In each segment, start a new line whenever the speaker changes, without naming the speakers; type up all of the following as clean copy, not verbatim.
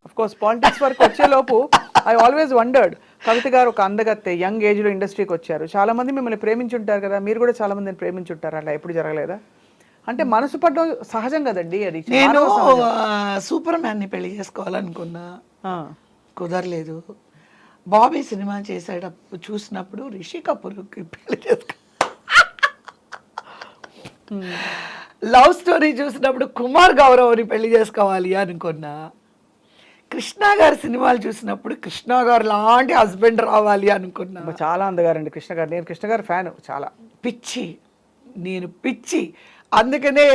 Of course politics వరకు వచ్చేలోపు I always wondered, కవిత గారు ఒక అందగత్తె, యంగ్ ఏజ్ లో ఇండస్ట్రీకి వచ్చారు, చాలా మంది మిమ్మల్ని ప్రేమించుంటారు కదా, మీరు కూడా చాలా మందిని ప్రేమించుంటారు, అలా ఎప్పుడు జరగలేదా? అంటే మనసు పడడం సహజం కదండి, అది
నేను
మానవ సహజం.
సూపర్ మ్యాన్ని పెళ్లి చేసుకోవాలనుకున్నా,
ఆ,
కుదరలేదు. బాబీ సినిమా చేసేటప్పుడు చూసినప్పుడు రిషి కపూర్కి పెళ్లి చేసుకో, లవ్ స్టోరీ చూసినప్పుడు కుమార్ గౌరవ్ని పెళ్లి చేసుకోవాలి అనుకున్నా, కృష్ణ గారి సినిమాలు చూసినప్పుడు కృష్ణ గారు లాంటి హస్బెండ్ రావాలి అనుకున్నా.
అబ్బా, చాలా అందగారండి కృష్ణ గారు, నేను కృష్ణ గారు ఫ్యాన్ చాలా.
పిచ్చి, నేను పిచ్చి. అందుకనే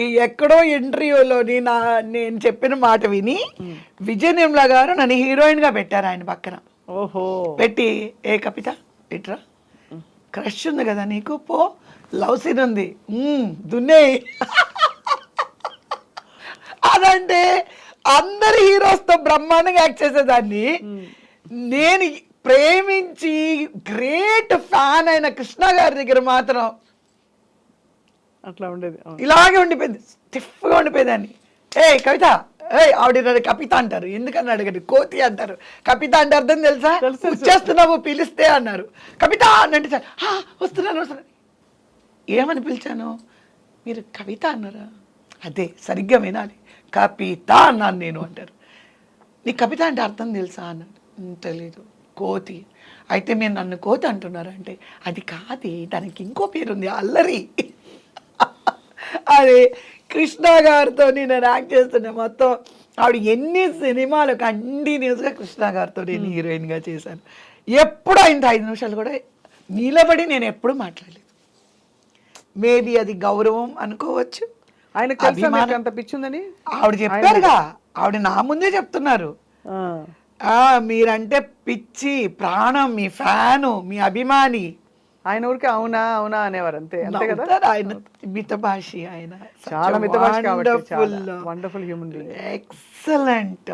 ఈ ఎక్కడో ఇంటర్వ్యూలోని నేను చెప్పిన మాట విని విజయ నిర్మల గారు నన్ను హీరోయిన్గా పెట్టారు ఆయన పక్కన.
ఓహో.
పెట్టి, ఏ కవిత ఇట్రా, క్రష్ ఉంది కదా నీకు, పో లవ్ సీన్ ఉంది, దున్నే. అదంటే అందరు హీరోస్తో బ్రహ్మాండంగా యాక్ట్ చేసేదాన్ని, నేను ప్రేమించి గ్రేట్ ఫ్యాన్ అయిన కృష్ణ గారి దగ్గర మాత్రం
అట్లా ఉండేది.
ఇలాగే ఉండిపోయింది, స్టిఫ్గా ఉండిపోయేదాన్ని. ఏ కవిత, ఆవిడ కవిత అంటారు, ఎందుకని అడగండి, కోతి అంటారు. కవిత అంటే అర్థం తెలుసా? వచ్చేస్తున్నావు పిలిస్తే అన్నారు. కవిత అంటే సార్ వస్తున్నాను వస్తున్నాను. ఏమని పిలిచాను? మీరు కవిత అన్నారా? అదే సరిగ్గా వినాలి, కవిత అన్నాను నేను అంటారు. నీ కవిత అంటే అర్థం తెలుసా అన్నాడు. తెలీదు. కోతి. అయితే మీరు నన్ను కోతి అంటున్నారు అంటే, అది కాదు, దానికి ఇంకో పేరుంది, అల్లరి. అది కృష్ణ గారితో నేను యాక్ట్ చేస్తున్నా మొత్తం. ఆవిడ ఎన్ని సినిమాలు కంటిన్యూస్గా కృష్ణ గారితో నేను హీరోయిన్గా చేశాను. ఎప్పుడు అయింది 5 నిమిషాలు కూడా నిలబడి నేను ఎప్పుడు మాట్లాడలేదు. మేబీ అది గౌరవం అనుకోవచ్చు.
ఆయనకు అంత పిచ్చుందని
ఆవిడ చెప్పారుగా, ఆవిడ నా ముందే చెప్తున్నారు, మీరంటే పిచ్చి, ప్రాణం, మీ ఫ్యాను, మీ అభిమాని.
ఆయన ఊరికి అవునా అవునా అనేవారు, అంతే అంతే కదా.
ఆయన మితభాషి, ఆయన
చాలా మితభాషి కాబట్టి వండర్ఫుల్ హ్యూమన్ బీయింగ్,
ఎక్సలెంట్.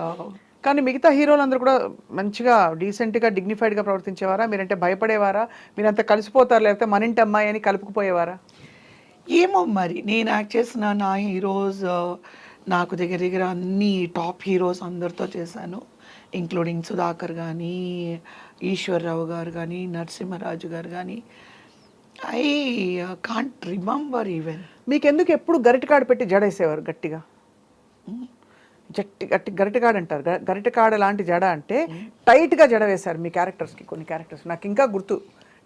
కానీ మిగతా హీరోలు అందరూ కూడా మంచిగా డీసెంట్గా డిగ్నిఫైడ్గా ప్రవర్తించేవారా? మీరంటే భయపడేవారా? మీరంతా కలిసిపోతారు, లేకపోతే మన ఇంటి అమ్మాయి అని కలుపుకుపోయేవారా?
ఏమో మరి, నేను యాక్ట్ చేసిన నా హీరోస్ నాకు దగ్గర దగ్గర అన్ని టాప్ హీరోస్ అందరితో చేశాను, ఇంక్లూడింగ్ సుధాకర్ కానీ, ఈశ్వర్రావు గారు కానీ, నరసింహరాజు గారు కానీ. I can't remember even.
మీకెందుకు ఎప్పుడు గరిటకాడ పెట్టి జడేసేవారు గట్టిగా? గట్టి గరిటకాడ అంటారు, గరిటకాడ లాంటి జడ అంటే టైట్గా జడ వేశారు మీ క్యారెక్టర్స్కి. కొన్ని క్యారెక్టర్స్ నాకు ఇంకా గుర్తు,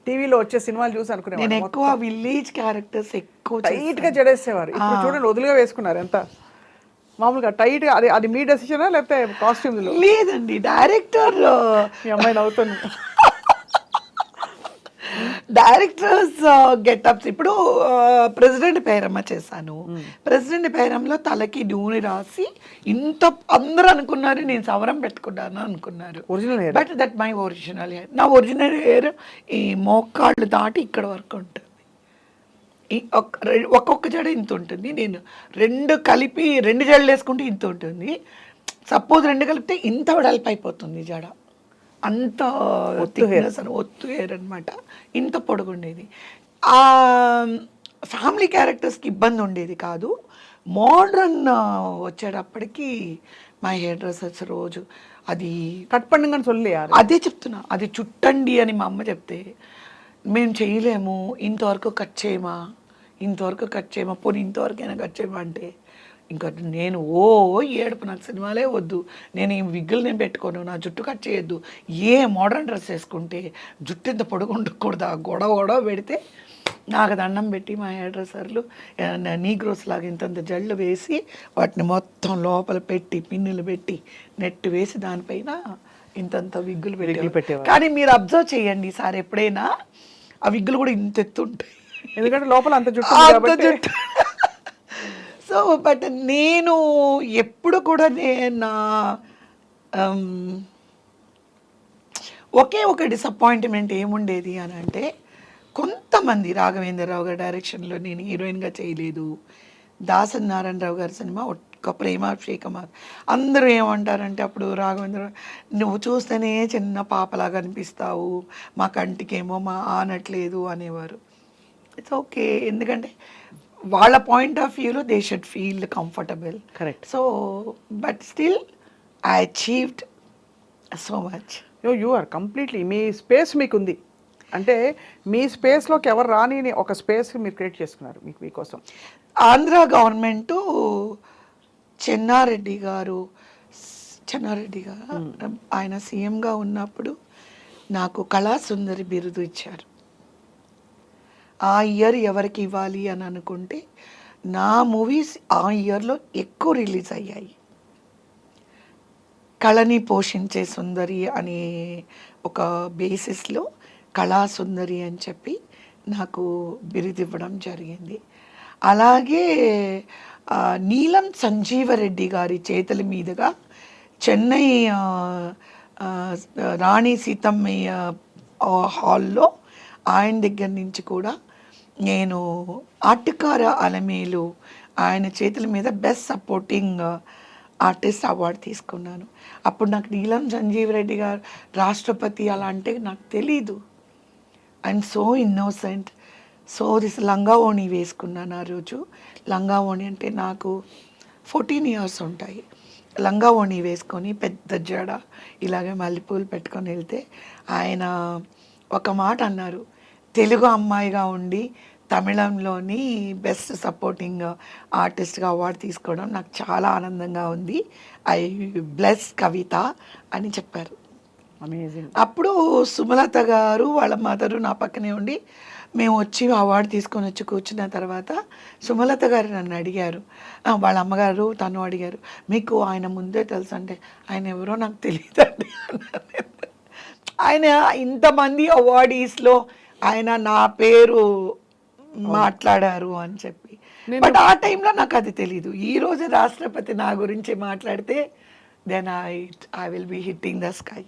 టీవీలో వచ్చే సినిమాలు చూసి అనుకునే,
నేను ఎక్కువ విలేజ్ క్యారెక్టర్స్ ఎక్కువ
టైట్గా జడేసేవారు. ఇప్పుడు చూడండి వదులుగా వేసుకున్నారు, ఎంత మామూలుగా టైట్గా. అది మీ డెసిషనా లేకపోతే కాస్ట్యూమ్లో?
లేదండి, డైరెక్టర్.
మీ అమ్మాయిని అవుతుంది.
Directors getups. ఇప్పుడు ప్రెసిడెంట్ పేరమ్మ చేశాను, ప్రెసిడెంట్ పేరంలో తలకి నూనె రాసి ఇంత అందరూ అనుకున్నారు నేను సవరం పెట్టుకున్నాను అనుకున్నారు.
Original hair,
but that my original hair. నా ఒరిజినల్ హెయిర్ ఈ మోకాళ్ళు దాటి ఇక్కడ వరకు ఉంటుంది. ఒక్కొక్క జడ ఇంత ఉంటుంది, నేను 2 కలిపి 2 జడలు వేసుకుంటే ఇంత ఉంటుంది. సపోజ్ 2 కలిపితే ఇంత వెడల్పు అయిపోతుంది జడ, అంత ఒత్తు హెయిర్ అనమాట, ఇంత పొడుగుండేది. ఫ్యామిలీ క్యారెక్టర్స్కి ఇబ్బంది ఉండేది కాదు. మోడ్రన్ వచ్చేటప్పటికి మా హెయిర్ డ్రెస్సర్స్ రోజు అది
కట్ పండుగని చొల్లి,
అదే చెప్తున్నా, అది చుట్టండి అని మా అమ్మ చెప్తే, మేము చేయలేము, ఇంతవరకు కట్ చేయమా, ఇంతవరకు కట్ చేయమా, పోనీ ఇంతవరకైనా కట్ చేయమా అంటే ఇంకా నేను ఏడుపు, నాకు సినిమాలే వద్దు, నేను ఈ విగ్గులు నేను పెట్టుకోను, నా జుట్టు కట్ చేయొద్దు, ఏ మోడర్న్ డ్రెస్ వేసుకుంటే జుట్టు ఇంత పొడుగు ఉండకూడదు, గొడవ పెడితే నాకు దండం పెట్టి మా హెయిర్ డ్రెస్సర్లు నీగ్రోస్ లాగా ఇంతంత జళ్ళు వేసి వాటిని మొత్తం లోపల పెట్టి పిన్నులు పెట్టి నెట్ వేసి దానిపైన ఇంతంత విగ్గులు పెట్టేవారు. కానీ మీరు అబ్జర్వ్ చేయండి సార్, ఎప్పుడైనా ఆ విగ్గులు కూడా ఇంత ఎత్తు ఉంటాయి,
ఎందుకంటే లోపల అంత జుట్టు.
సో బట్ నేను ఎప్పుడు కూడా నా ఒకే ఒక డిసప్పాయింట్మెంట్ ఏముండేది అని అంటే, కొంతమంది రాఘవేంద్రరావు గారి డైరెక్షన్లో నేను హీరోయిన్గా చేయలేదు, దాసరి నారాయణరావు గారి సినిమా ఒక్క ప్రేమాభిషేకం, అందరూ ఏమంటారంటే అప్పుడు రాఘవేంద్రరావు, నువ్వు చూస్తేనే చిన్న పాపలాగా అనిపిస్తావు, మా కంటికేమో మా ఆనట్లేదు అనేవారు. ఇట్స్ ఓకే, ఎందుకంటే వాళ్ళ పాయింట్ ఆఫ్ వ్యూలో they should feel comfortable.
Correct.
So but still I achieved so much.
You are completely మీ స్పేస్ మీకుంది. అంటే మీ స్పేస్లోకి ఎవరు రాని ఒక స్పేస్ మీరు క్రియేట్ చేసుకున్నారు మీకోసం.
ఆంధ్ర గవర్నమెంటు చెన్నారెడ్డి గారు ఆయన సీఎంగా ఉన్నప్పుడు నాకు కళాసుందరి బిరుదు ఇచ్చారు. ఆ ఇయర్ ఎవరికి ఇవ్వాలి అని అనుకుంటే నా మూవీస్ ఆ ఇయర్లో ఎక్కువ రిలీజ్ అయ్యాయి. కళని పోషించే సుందరి అనే ఒక బేసిస్లో కళాసుందరి అని చెప్పి నాకు బిరుదు ఇవ్వడం జరిగింది. అలాగే నీలం సంజీవరెడ్డి గారి చేతుల మీదుగా చెన్నై రాణి సీతమ్మయ్య హాల్లో ఆయన దగ్గర నుంచి కూడా నేను ఆటకార అలమేలు ఆయన చేతుల మీద బెస్ట్ సపోర్టింగ్ ఆర్టిస్ట్ అవార్డు తీసుకున్నాను. అప్పుడు నాకు నీలం సంజీవరెడ్డి గారు రాష్ట్రపతి అలా అంటే నాకు తెలీదు. I'm so innocent. So this లంగా ఓణి వేసుకున్నాను ఆ రోజు. లంగా ఓణి అంటే నాకు 14 years ఉంటాయి. లంగా ఓణి వేసుకొని పెద్ద జడ ఇలాగే మల్లెపూలు పెట్టుకొని వెళ్తే ఆయన ఒక మాట అన్నారు, తెలుగు అమ్మాయిగా ఉండి తమిళంలోని బెస్ట్ సపోర్టింగ్ ఆర్టిస్ట్గా అవార్డు తీసుకోవడం నాకు చాలా ఆనందంగా ఉంది. ఐ బ్లెస్ కవిత అని చెప్పారు.
అమేజింగ్.
అప్పుడు సుమలత గారు వాళ్ళ మదరు నా పక్కనే ఉండి మేము వచ్చి అవార్డు తీసుకొని వచ్చి కూర్చున్న తర్వాత సుమలత గారు నన్ను అడిగారు, వాళ్ళ అమ్మగారు తను అడిగారు, మీకు ఆయన ముందే తెలుసు అంటే ఆయన ఎవరో నాకు తెలియదండి అన్నారు. ఆయన ఇంతమంది అవార్డీస్లో ఆయన నా పేరు మాట్లాడారు అని చెప్పి. బట్ ఆ టైంలో నాకు అది తెలీదు. ఈరోజు రాష్ట్రపతి నా గురించి మాట్లాడితే then I will be hitting the sky.